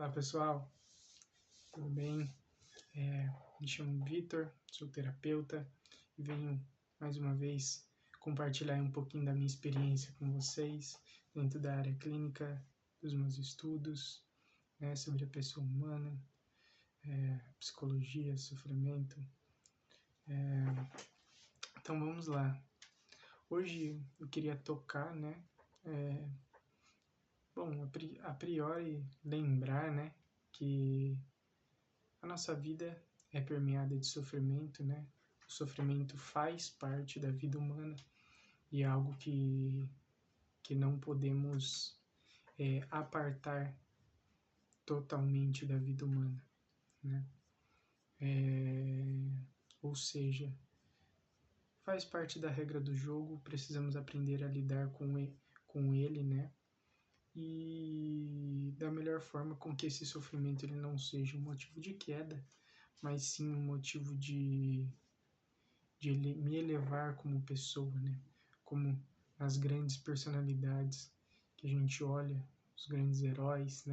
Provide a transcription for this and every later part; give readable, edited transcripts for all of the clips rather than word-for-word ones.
Olá pessoal, tudo bem? Me chamo Vitor, sou terapeuta e venho mais uma vez compartilhar um pouquinho da minha experiência com vocês dentro da área clínica, dos meus estudos, sobre a pessoa humana, psicologia, sofrimento. Então vamos lá. Hoje eu queria tocar, a priori lembrar, que a nossa vida é permeada de sofrimento, O sofrimento faz parte da vida humana e é algo que não podemos apartar totalmente da vida humana, Ou seja, faz parte da regra do jogo, precisamos aprender a lidar com ele, E da melhor forma com que esse sofrimento ele não seja um motivo de queda, mas sim um motivo de me elevar como pessoa, Como as grandes personalidades que a gente olha, os grandes heróis,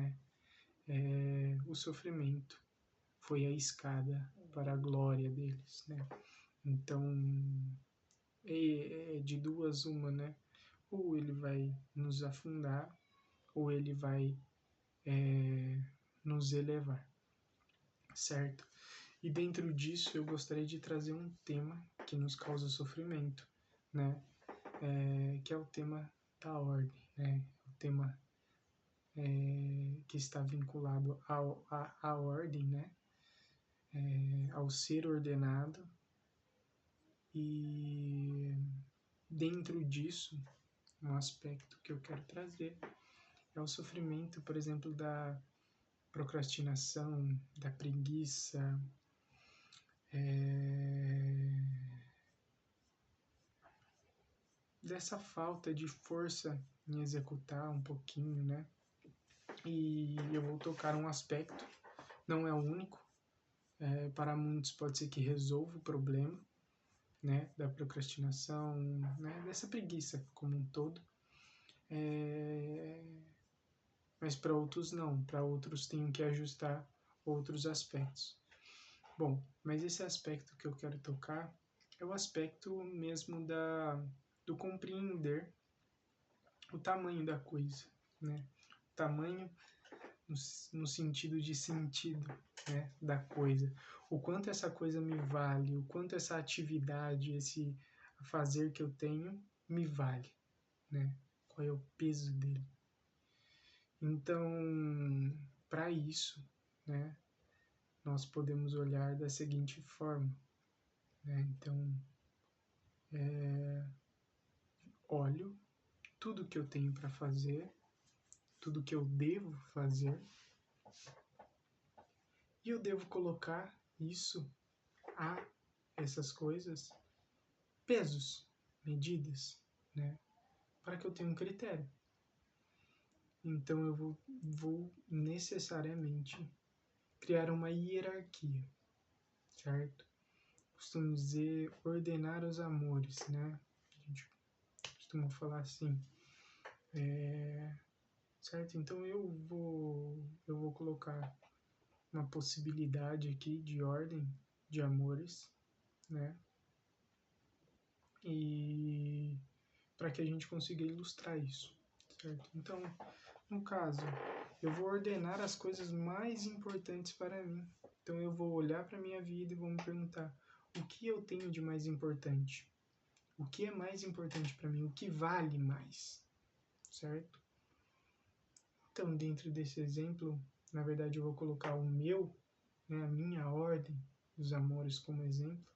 O sofrimento foi a escada para a glória deles, Então, é de duas uma, Ou ele vai nos afundar, ou ele vai nos elevar, certo? E dentro disso eu gostaria de trazer um tema que nos causa sofrimento, que é o tema da ordem, O tema que está vinculado à ordem, ao ser ordenado. E dentro disso, um aspecto que eu quero trazer é o sofrimento, por exemplo, da procrastinação, da preguiça, dessa falta de força em executar um pouquinho, E eu vou tocar um aspecto, não é o único, para muitos pode ser que resolva o problema, da procrastinação, dessa preguiça como um todo, mas para outros não, para outros tem que ajustar outros aspectos. Bom, mas esse aspecto que eu quero tocar é o aspecto mesmo do compreender o tamanho da coisa, O tamanho no sentido de sentido, da coisa. O quanto essa coisa me vale, o quanto essa atividade, esse fazer que eu tenho me vale, Qual é o peso dele. Então, para isso, nós podemos olhar da seguinte forma, Então, olho tudo que eu tenho para fazer, tudo que eu devo fazer, e eu devo colocar essas coisas, pesos, medidas, para que eu tenha um critério. Então eu vou necessariamente criar uma hierarquia, certo? Costumo dizer ordenar os amores, A gente costuma falar assim, certo? Então eu vou colocar uma possibilidade aqui de ordem de amores, E para que a gente consiga ilustrar isso, certo? Então, no caso, eu vou ordenar as coisas mais importantes para mim. Então eu vou olhar para a minha vida e vou me perguntar: o que eu tenho de mais importante? O que é mais importante para mim? O que vale mais? Certo? Então, dentro desse exemplo, na verdade eu vou colocar o meu, a minha ordem dos amores como exemplo,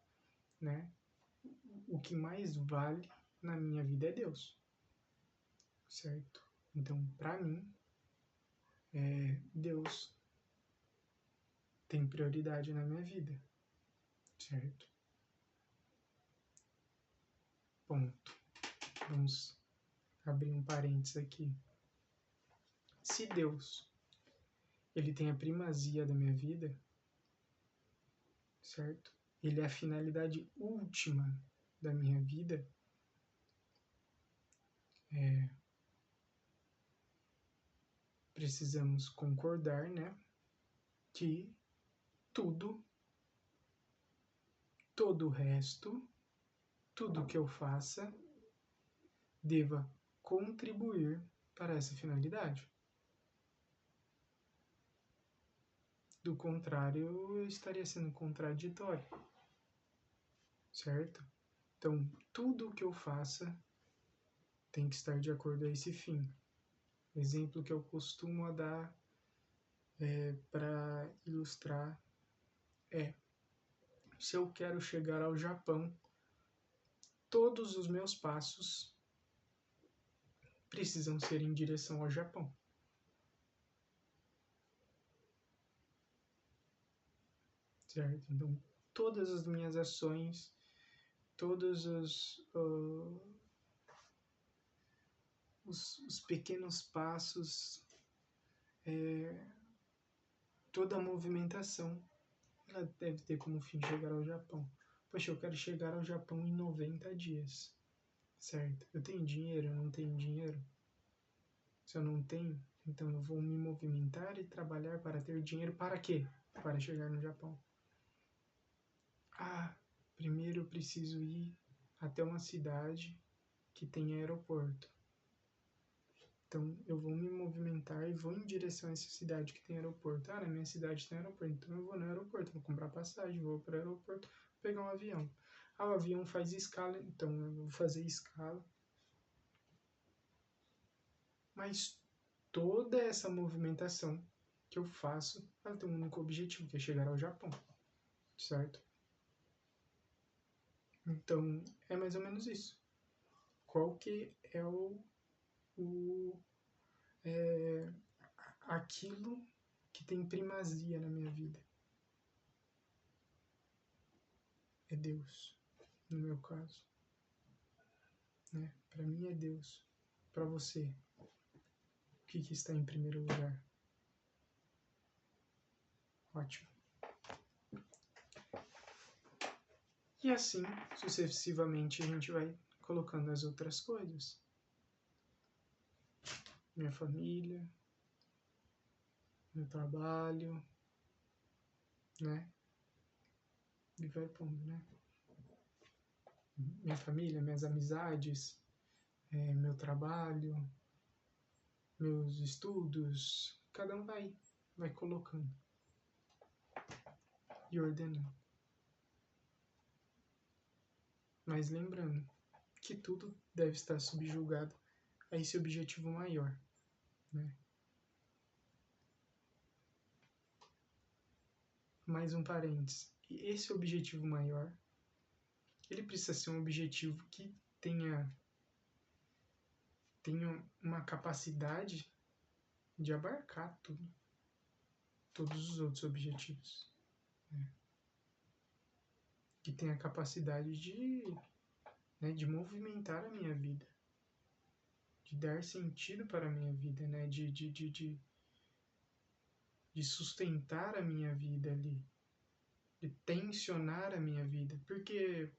O que mais vale na minha vida é Deus, certo? Então, para mim, Deus tem prioridade na minha vida, certo? Ponto. Vamos abrir um parênteses aqui. Se Deus, ele tem a primazia da minha vida, certo? Ele é a finalidade última da minha vida, precisamos concordar, né, que todo o resto, tudo que eu faça, deva contribuir para essa finalidade. Do contrário, eu estaria sendo contraditório, certo? Então, tudo o que eu faça tem que estar de acordo a esse fim. O exemplo que eu costumo dar para ilustrar é: se eu quero chegar ao Japão, todos os meus passos precisam ser em direção ao Japão. Certo? Então, todas as minhas ações, todos os pequenos passos, toda a movimentação, ela deve ter como fim chegar ao Japão. Poxa, eu quero chegar ao Japão em 90 dias, certo? Eu tenho dinheiro, eu não tenho dinheiro? Se eu não tenho, então eu vou me movimentar e trabalhar para ter dinheiro para quê? Para chegar no Japão. Primeiro eu preciso ir até uma cidade que tenha aeroporto. Então eu vou me movimentar e vou em direção a essa cidade que tem aeroporto. Na minha cidade tem aeroporto, então eu vou no aeroporto, vou comprar passagem, vou para o aeroporto, pegar um avião. O avião faz escala, então eu vou fazer escala. Mas toda essa movimentação que eu faço, ela tem um único objetivo, que é chegar ao Japão, certo? Então, é mais ou menos isso. Qual que é aquilo que tem primazia na minha vida? É Deus, no meu caso. Né? Para mim é Deus. Para você, o que está em primeiro lugar? Ótimo. E assim, sucessivamente, a gente vai colocando as outras coisas. Minha família, meu trabalho, né? E vai pondo, né? Minha família, minhas amizades, meu trabalho, meus estudos, cada um vai colocando e ordenando. Mas lembrando que tudo deve estar subjugado a esse objetivo maior, né? Mais um parênteses. E esse objetivo maior, ele precisa ser um objetivo que tenha uma capacidade de abarcar todos os outros objetivos, né? Que tenha a capacidade de movimentar a minha vida, de dar sentido para a minha vida, né? De sustentar a minha vida ali, de tensionar a minha vida, porque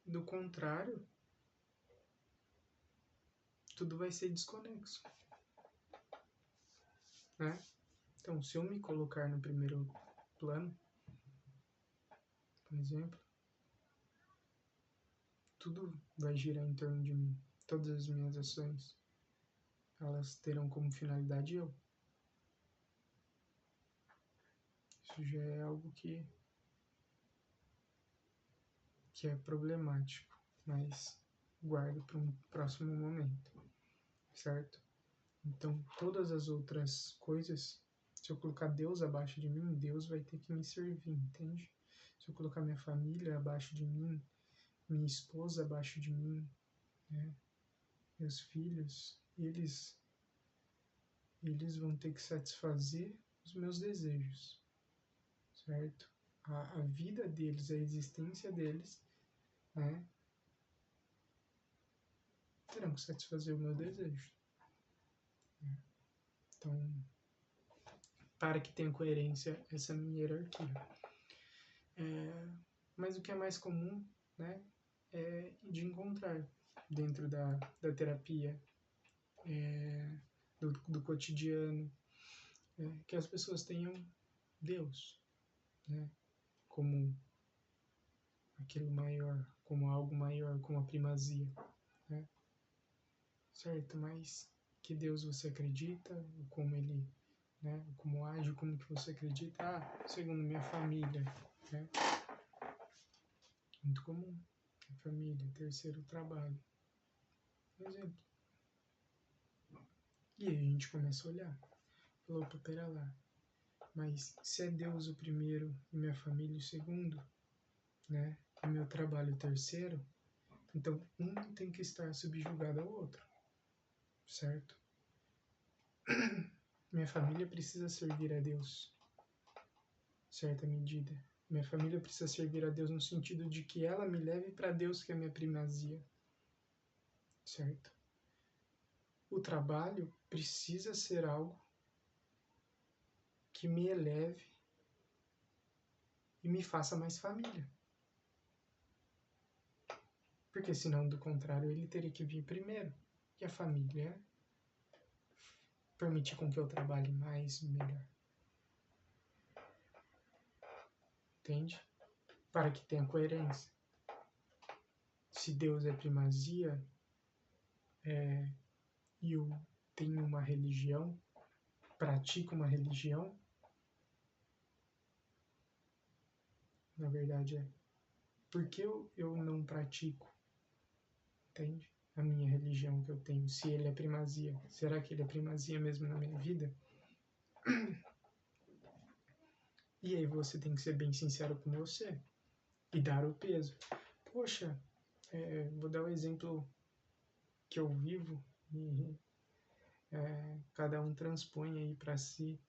do contrário, tudo vai ser desconexo, né? Então, se eu me colocar no primeiro plano, por exemplo, tudo vai girar em torno de mim. Todas as minhas ações, elas terão como finalidade eu. Isso já é algo que é problemático, mas guardo para um próximo momento, certo? Então, todas as outras coisas, se eu colocar Deus abaixo de mim, Deus vai ter que me servir, entende? Se eu colocar minha família abaixo de mim, minha esposa abaixo de mim, né? Meus filhos, eles vão ter que satisfazer os meus desejos, certo? A vida deles, a existência deles, né? Terão que satisfazer o meu desejo. Então, para que tenha coerência essa minha hierarquia. Mas o que é mais comum, né, é de encontrar dentro da terapia, do cotidiano, que as pessoas tenham Deus, né, como aquilo maior, como algo maior, como a primazia, né? Certo? Mas que Deus você acredita, como ele, né, como age, como que você acredita? Segundo minha família, né? Muito comum. Família, terceiro, trabalho. Por exemplo. E aí a gente começa a olhar. Falou, opa, pera lá. Mas se é Deus o primeiro e minha família o segundo, né? E meu trabalho o terceiro, então um tem que estar subjugado ao outro, certo? Minha família precisa servir a Deus, certa medida. Minha família precisa servir a Deus no sentido de que ela me leve para Deus, que é a minha primazia, certo? O trabalho precisa ser algo que me eleve e me faça mais família. Porque senão, do contrário, ele teria que vir primeiro. E a família permitir com que eu trabalhe mais e melhor. Entende? Para que tenha coerência. Se Deus é primazia, e eu tenho uma religião, pratico uma religião, na verdade por que eu não pratico? Entende? A minha religião que eu tenho, se ele é primazia, será que ele é primazia mesmo na minha vida? E aí você tem que ser bem sincero com você e dar o peso. Poxa, vou dar um exemplo que eu vivo e cada um transpõe aí para si.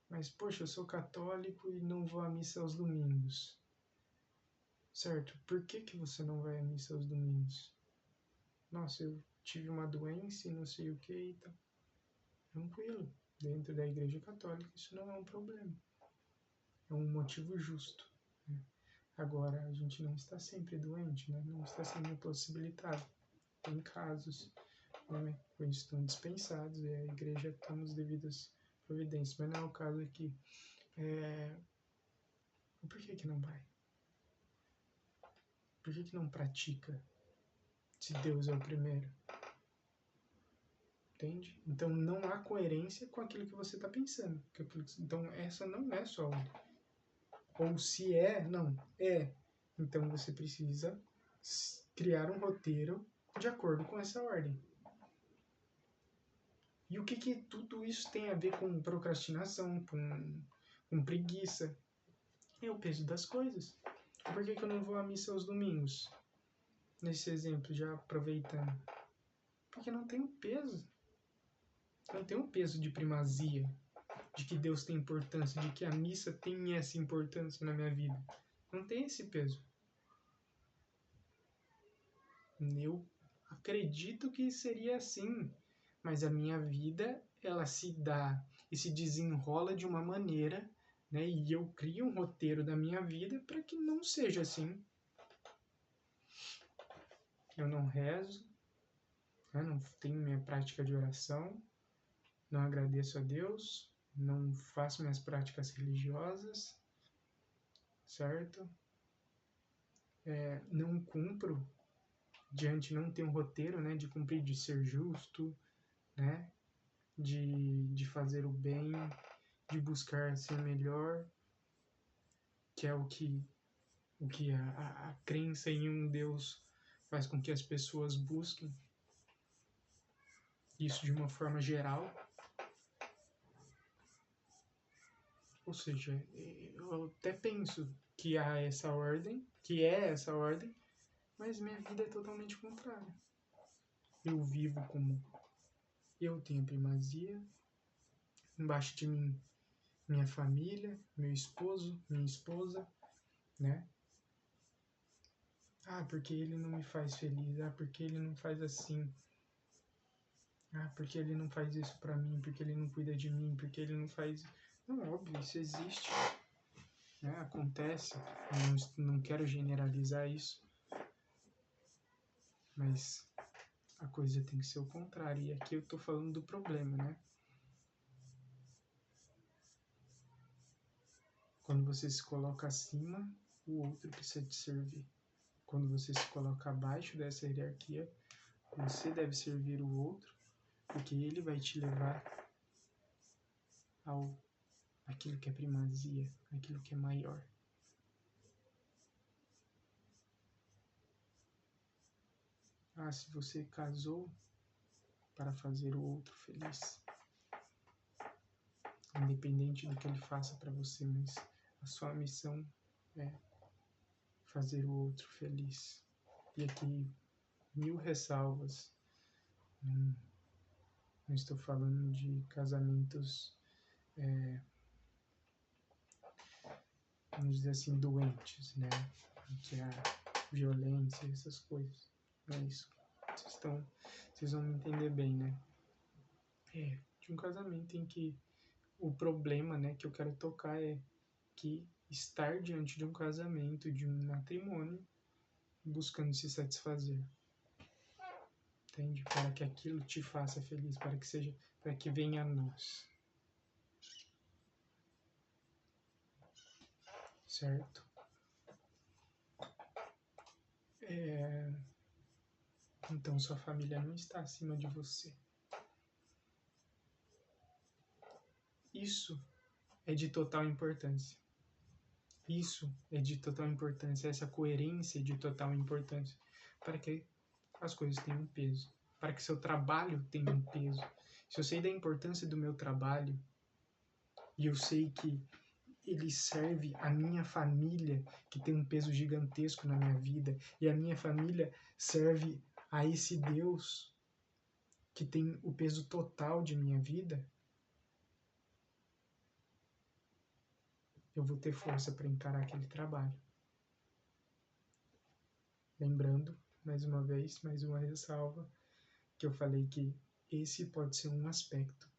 Mas, poxa, eu sou católico e não vou à missa aos domingos. Certo? Por que você não vai à missa aos domingos? Nossa, eu tive uma doença e não sei o que e tal. Tranquilo. Dentro da Igreja Católica isso não é um problema. É um motivo justo. Né? Agora, a gente não está sempre doente, né? Não está sempre impossibilitado. Tem casos, né, com isso estão dispensados e a Igreja toma as devidas providências. Mas não é o caso aqui. Por que não vai? Por que não pratica? Se Deus é o primeiro. Entende? Então não há coerência com aquilo que você está pensando. Então essa não é sua ordem. Ou se é, não, é. Então você precisa criar um roteiro de acordo com essa ordem. E o que tudo isso tem a ver com procrastinação, com preguiça? É o peso das coisas. Por que eu não vou à missa aos domingos? Nesse exemplo, já aproveitando. Porque não tem um peso. Não tem um peso de primazia, de que Deus tem importância, de que a missa tem essa importância na minha vida. Não tem esse peso. Eu acredito que seria assim, mas a minha vida, ela se dá e se desenrola de uma maneira, né, e eu crio um roteiro da minha vida para que não seja assim. Eu não rezo, né, não tenho minha prática de oração, não agradeço a Deus, não faço minhas práticas religiosas, certo? Não cumpro, não tenho um roteiro, né, de cumprir, de ser justo, né, de fazer o bem, de buscar ser melhor, que é o que a crença em um Deus faz com que as pessoas busquem, isso de uma forma geral. Ou seja, eu até penso que há essa ordem, que é essa ordem, mas minha vida é totalmente contrária. Eu vivo como eu tenho primazia, embaixo de mim minha família, meu esposo, minha esposa, né? Porque ele não me faz feliz, porque ele não faz assim, porque ele não faz isso pra mim, porque ele não cuida de mim, porque ele não faz... Não, óbvio, isso existe, né? Acontece, não quero generalizar isso, mas a coisa tem que ser o contrário, e aqui eu tô falando do problema, né? Quando você se coloca acima, o outro precisa te servir. Quando você se coloca abaixo dessa hierarquia, você deve servir o outro, porque ele vai te levar ao aquilo que é primazia, aquilo que é maior. Ah, se você casou para fazer o outro feliz, independente do que ele faça para você, mas a sua missão é fazer o outro feliz. E aqui, 1000 ressalvas. Não estou falando de casamentos, vamos dizer assim, doentes, né? Que há violência, essas coisas. Não é isso. Vocês vão me entender bem, né? De um casamento em que o problema, né, que eu quero tocar é que estar diante de um casamento, de um matrimônio, buscando se satisfazer. Entende? Para que aquilo te faça feliz, para que venha a nós. Certo? Então sua família não está acima de você. Isso é de total importância. Isso é de total importância, essa coerência é de total importância, para que as coisas tenham peso, para que seu trabalho tenha um peso. Se eu sei da importância do meu trabalho, e eu sei que ele serve a minha família, que tem um peso gigantesco na minha vida, e a minha família serve a esse Deus que tem o peso total de minha vida, eu vou ter força para encarar aquele trabalho. Lembrando, mais uma vez, mais uma ressalva, que eu falei que esse pode ser um aspecto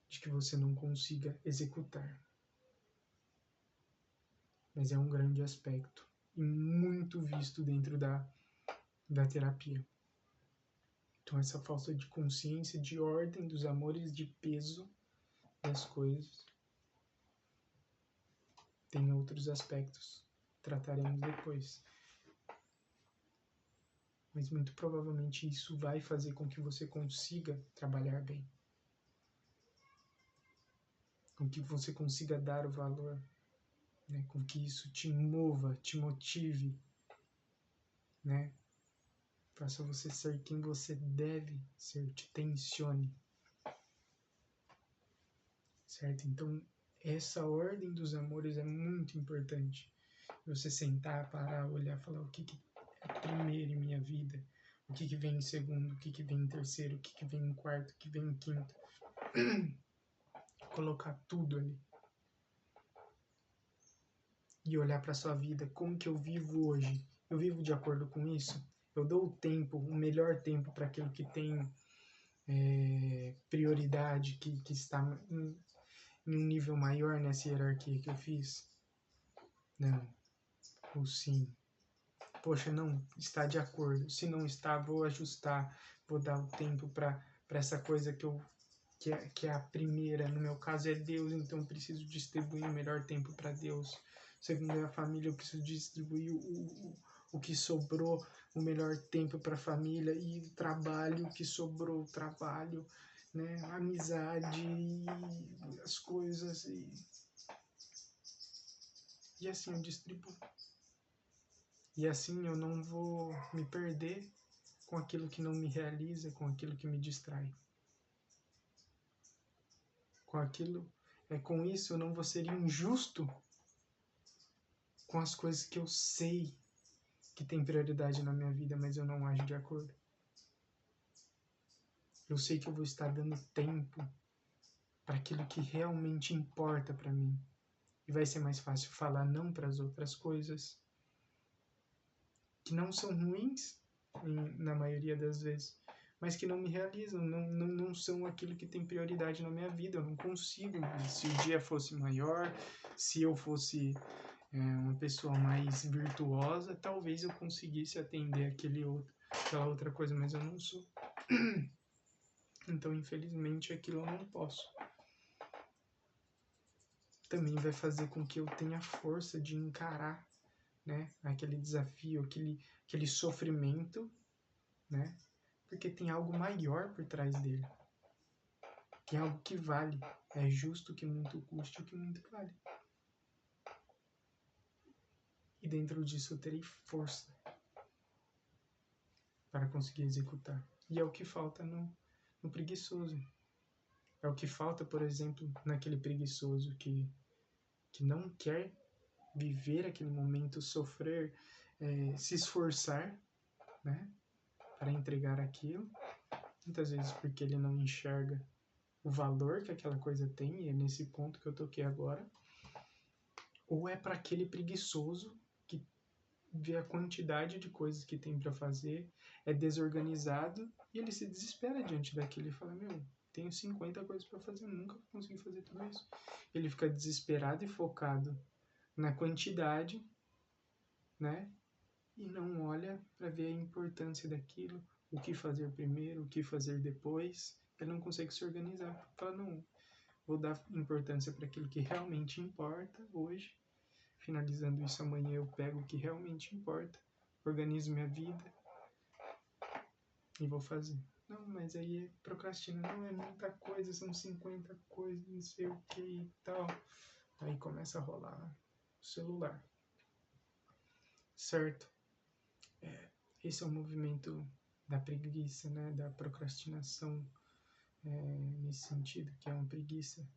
de que você não consiga executar. Mas é um grande aspecto e muito visto dentro da terapia. Então essa falta de consciência, de ordem, dos amores, de peso das coisas, tem outros aspectos, trataremos depois. Mas muito provavelmente isso vai fazer com que você consiga trabalhar bem. Com que você consiga dar o valor, né? Com que isso te mova, te motive, né? Faça você ser quem você deve ser, te tensione. Certo? Então, essa ordem dos amores é muito importante. Você sentar, parar, olhar, falar o que é primeiro em minha vida, o que vem em segundo, o que vem em terceiro, o que vem em quarto, o que vem em quinto. Colocar tudo ali. E olhar para a sua vida, como que eu vivo hoje? Eu vivo de acordo com isso? Eu dou o tempo, o melhor tempo para aquilo que tem prioridade, que está em um nível maior nessa hierarquia que eu fiz? Não. Ou sim. Poxa, não está de acordo. Se não está, vou ajustar, vou dar o tempo para essa coisa que é a primeira. No meu caso é Deus, então eu preciso distribuir o melhor tempo para Deus. Segundo é a família, eu preciso distribuir o que sobrou, o melhor tempo para a família, e o trabalho, o que sobrou, o trabalho, né? A amizade, as coisas, e assim eu distribuo. E assim eu não vou me perder com aquilo que não me realiza, com aquilo que me distrai. Com isso eu não vou ser injusto com as coisas que eu sei que tem prioridade na minha vida, mas eu não ajo de acordo. Eu sei que eu vou estar dando tempo para aquilo que realmente importa para mim. E vai ser mais fácil falar não para as outras coisas, que não são ruins, na maioria das vezes, mas que não me realizam, não são aquilo que tem prioridade na minha vida. Eu não consigo. Se o dia fosse maior, se eu fosse uma pessoa mais virtuosa, talvez eu conseguisse atender aquela outra coisa, mas eu não sou. Então, infelizmente, aquilo eu não posso. também vai fazer com que eu tenha força de encarar, né, aquele desafio, aquele sofrimento, né, porque tem algo maior por trás dele. Tem algo que vale. É justo que muito custe o que muito vale. E dentro disso eu terei força para conseguir executar. E é o que falta no preguiçoso. É o que falta, por exemplo, naquele preguiçoso que não quer viver aquele momento, sofrer, se esforçar, né, para entregar aquilo. Muitas vezes porque ele não enxerga o valor que aquela coisa tem, e é nesse ponto que eu toquei agora. Ou é para aquele preguiçoso que vê a quantidade de coisas que tem para fazer, é desorganizado e ele se desespera diante daquilo e fala: meu, tenho 50 coisas para fazer, nunca vou conseguir fazer tudo isso. Ele fica desesperado e focado na quantidade, né? E não olha para ver a importância daquilo, o que fazer primeiro, o que fazer depois. Ele não consegue se organizar. Fala: não, vou dar importância para aquilo que realmente importa hoje. Finalizando isso, amanhã eu pego o que realmente importa, organizo minha vida e vou fazer. Não, mas aí é procrastina. Não, é muita coisa, são 50 coisas, não sei o que e tal. Aí começa a rolar o celular. Certo? Esse é o movimento da preguiça, né? Da procrastinação, nesse sentido, que é uma preguiça.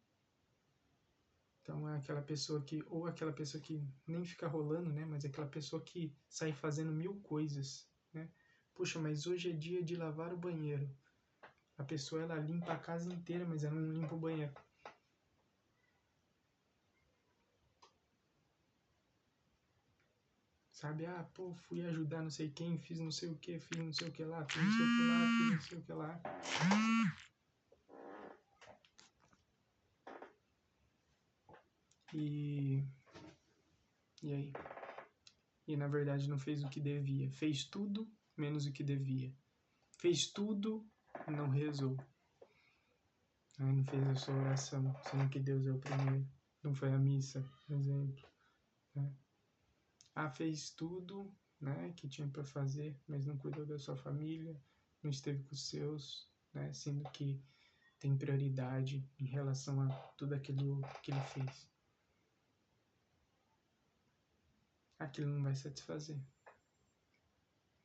Então é aquela pessoa que, ou aquela pessoa que nem fica rolando, né? Mas é aquela pessoa que sai fazendo 1000 coisas, né? Puxa, mas hoje é dia de lavar o banheiro. A pessoa, ela limpa a casa inteira, mas ela não limpa o banheiro. Sabe? Ah, pô, fui ajudar não sei quem, fiz não sei o que, fiz não sei o que lá, fiz não sei o que lá, fiz não sei o que lá. E aí? E na verdade não fez o que devia. Fez tudo menos o que devia. Fez tudo, não rezou. Aí não fez a sua oração, sendo que Deus é o primeiro. Não foi a missa, por exemplo. Né? Ah, fez tudo, né, que tinha para fazer, mas não cuidou da sua família, não esteve com os seus, né, sendo que tem prioridade em relação a tudo aquilo que ele fez. Aquilo não vai satisfazer.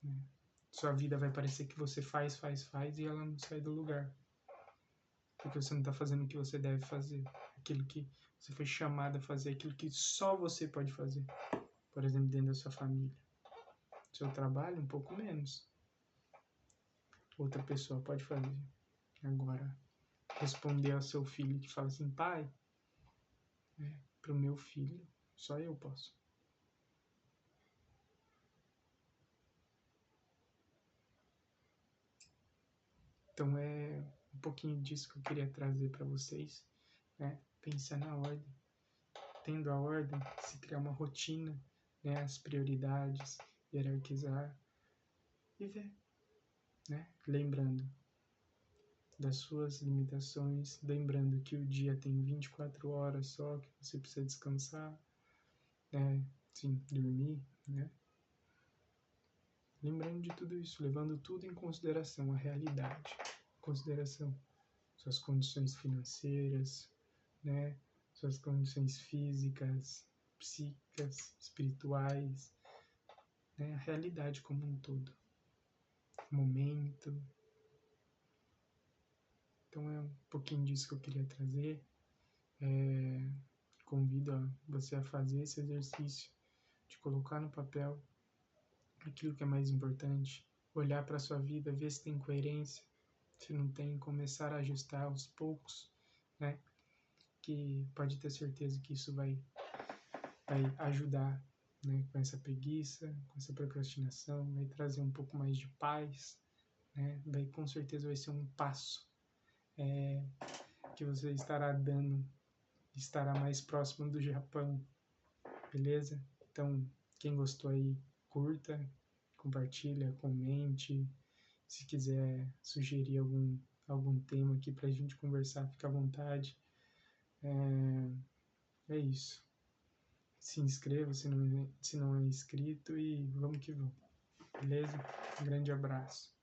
Né? Sua vida vai parecer que você faz e ela não sai do lugar. Porque você não está fazendo o que você deve fazer. Aquilo que você foi chamado a fazer, aquilo que só você pode fazer. Por exemplo, dentro da sua família. Seu trabalho, um pouco menos. Outra pessoa pode fazer. Agora, responder ao seu filho que fala assim: pai, para o meu filho, só eu posso. Então é um pouquinho disso que eu queria trazer para vocês, né? Pensar na ordem. Tendo a ordem, se criar uma rotina, né? As prioridades, hierarquizar e ver, né? Lembrando das suas limitações, lembrando que o dia tem 24 horas só, que você precisa descansar, né? Sim, dormir, né? Lembrando de tudo isso, levando tudo em consideração, a realidade, em consideração suas condições financeiras, né? Suas condições físicas, psíquicas, espirituais, né? A realidade como um todo, momento. Então é um pouquinho disso que eu queria trazer. Convido você a fazer esse exercício de colocar no papel aquilo que é mais importante, olhar para a sua vida, ver se tem coerência, se não tem, começar a ajustar aos poucos, né? Que pode ter certeza que isso vai ajudar, né? Com essa preguiça, com essa procrastinação, vai trazer um pouco mais de paz, né? Com certeza vai ser um passo que você estará dando, estará mais próximo do Japão, beleza? Então, quem gostou aí, curta, compartilha, comente. Se quiser sugerir algum tema aqui pra gente conversar, fica à vontade. É isso. isso. Se inscreva se não é inscrito e vamos que vamos. Beleza? Um grande abraço.